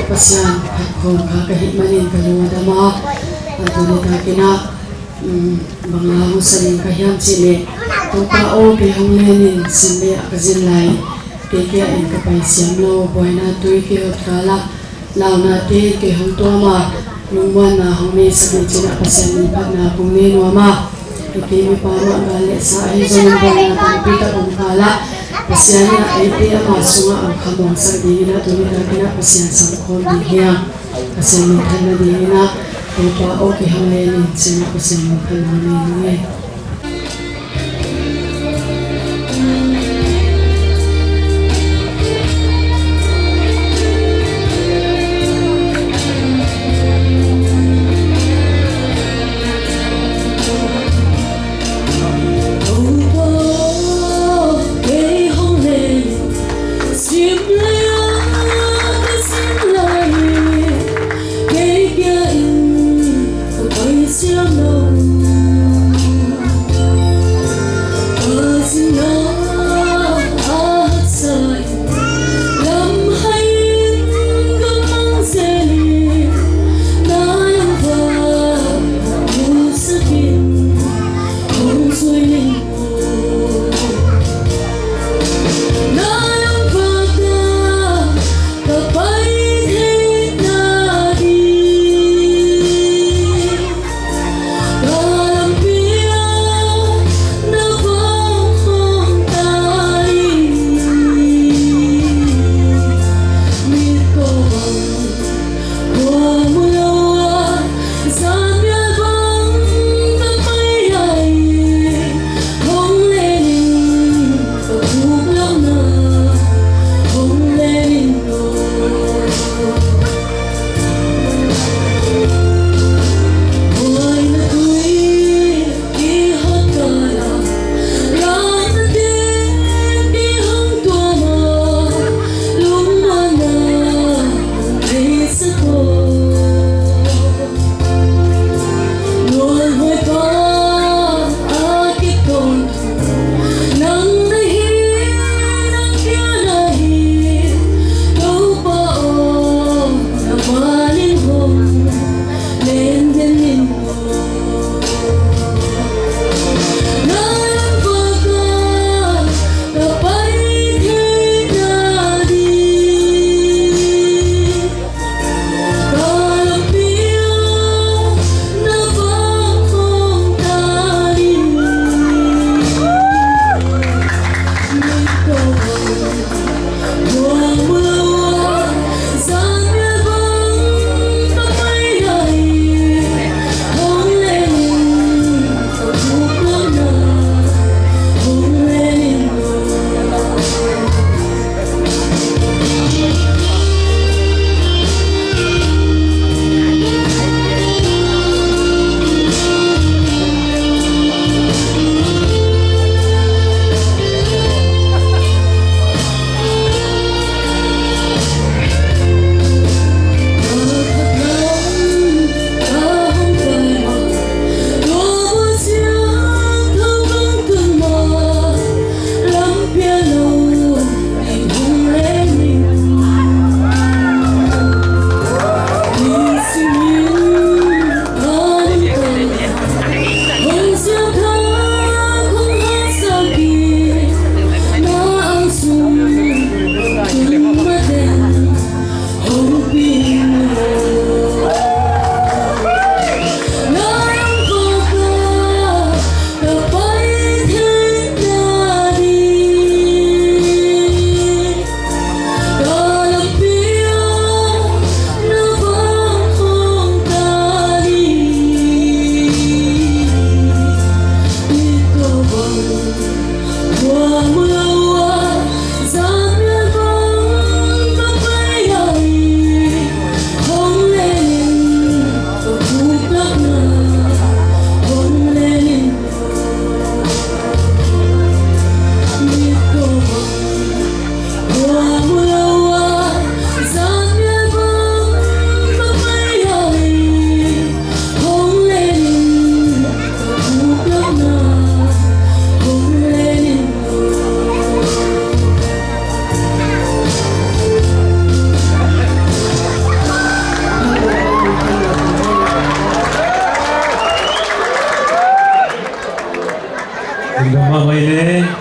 pasian khon kha ka hi manin ka lu dama aduni ta kina bangla hu sanin ka hiam chile to pa o ke hong lenin sinne ka jin lai ke ke en ka pai siam lo boina tui ke hot kala launa te ke hong to ma lungwan na hong ne sanin china pasian ni phat na pung ne no ma ke mi pa ma ga le sa hi zon boina ta pi ta ong kala pasian na ai te ama sunga ang khamong sa di na to ni ta kina pasian sam khon di hiam pasian mi than na di na to pa o ke hong lenin china pasian mi phat na ne Tingnan mamay ni.